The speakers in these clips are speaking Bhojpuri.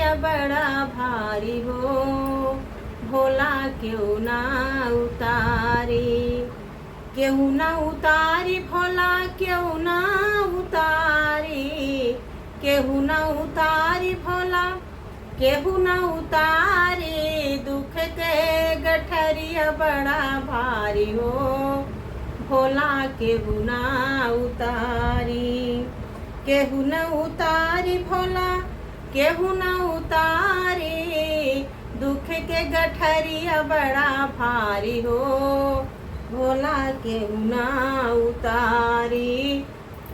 गठरिया बड़ा भारी हो, भोला क्यों ना उतारी। क्यों ना उतारी भोला क्यों ना उतारी, केहू ना उतारी भोला केहू ना उतारी। दुख के गठरिया बड़ा भारी हो, भोला केहू ना उतारी। केहू ना उतारी भोला केहू ना उतारी, दुख के गठरिया बड़ा भारी हो, भोला केहू ना उतारी।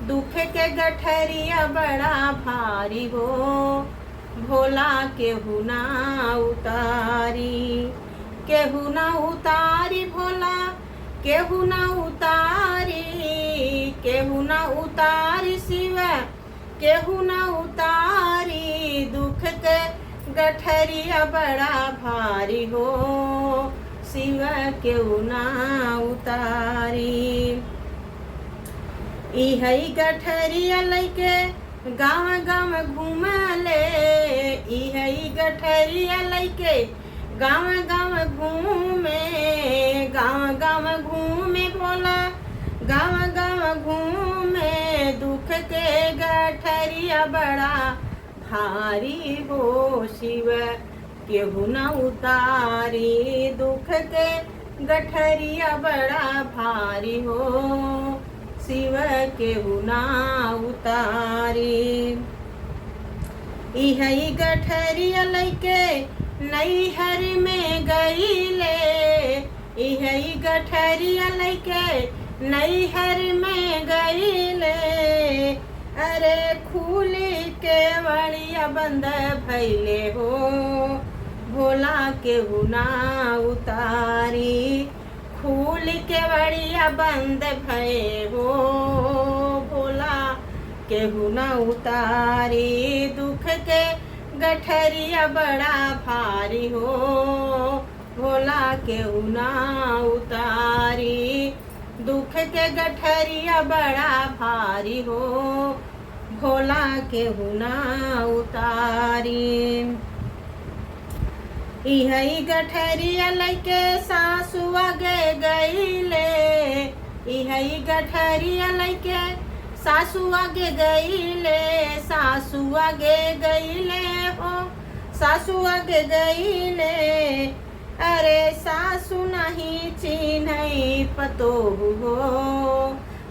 दुख के गठरिया बड़ा भारी हो, भोला केहू ना उतारी। केहू ना उतारी भोला केहू ना उतारी, केहू ना उतारी शिव केहू ना उतारी। दुख के गठरिया बड़ा भारी हो, शिव केहू ना उतारी। इहई गठरिया लैके गाँव गाँव घूमले, इहई गठरिया लैके गाँव गाँव घूमे। गाँव गाँव घूमे भोला गाँव गाँव घूमे, दुख के गठरिया बड़ा भारी हो, शिव केहू ना उतारी। दुख के गठरिया बड़ा भारी हो, शिव केहू ना उतारी। इहई गठरिया लैके नैहर में गईले, इहई गठरिया लैके नैहर में गईले। अरे खूली के वड़िया बंद भैले हो, भोला केहू ना उतारी। फूल के वड़िया बंद भये हो, भोला केहू ना उतारी। दुख के गठरिया बड़ा भारी हो, भोला केहू ना उतारी। दुख के गठरिया बड़ा भारी हो, भोला केहू ना उतारी। इहई गठरिया लैके सासु आगे गईले, इहई गठरिया लैके सासु आगे गईले। सासु आगे गईले हो सासु आगे गईले, अरे सासु नहीं चिन्हई पतोहू हो,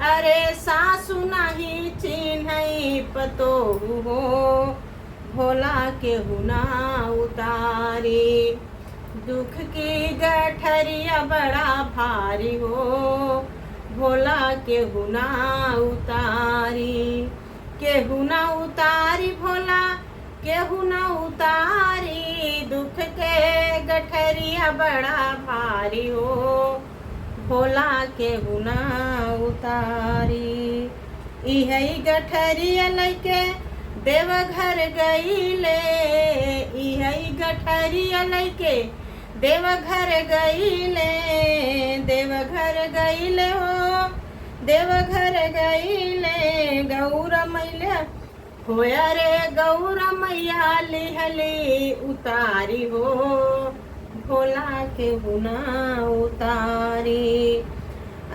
अरे सासु नहीं चिन्हई पतोहू हो, भोला केहू ना उतारी। दुख की गठरिया बड़ा भारी हो, भोला केहू ना उतारी। केहू ना उतारी भोला केहू ना उतारी, दुख के गठरिया बड़ा भारी हो, भोला केहू ना उतारी। इहई गठरिया लैके देवघर गईले, इहई गठरिया लैके देवघर गईले। देवघर गईले हो देवघर गईले, गौरा मैया होया रे गौरा मैया लिहली उतारी हो, भोला केहू ना उतारी।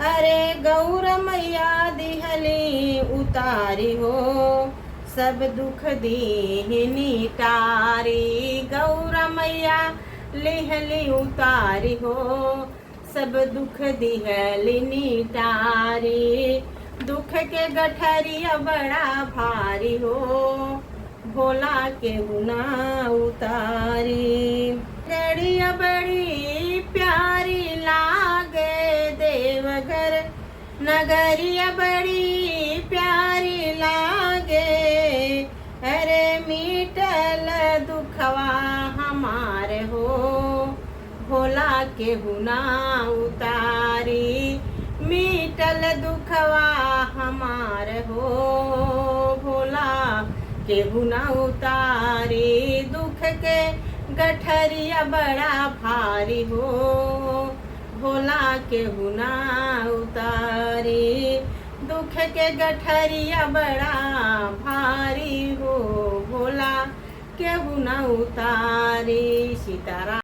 अरे गौरा मैया दिहली उतारी हो, सब दुख दीहिनी टारी। गौरा मैया लिहली उतारी हो, सब दुख दिहली टारी। दुख के गठरिया बड़ा भारी हो, भोला केहू ना उतारी। गड़िया बड़ी प्यारी लागे देवघर नगरिया बड़ी प्यारी लागे। अरे मीटल दुखवा हमारे हो, भोला केहू ना उतारी। मीटल दुखवा हमार हो, भोला केहू ना उतारी। दुख के गठरिया बड़ा भारी हो, भोला केहू ना उतारी। दुख के गठरिया बड़ा भारी हो, भोला केहू न उतारी सीताराम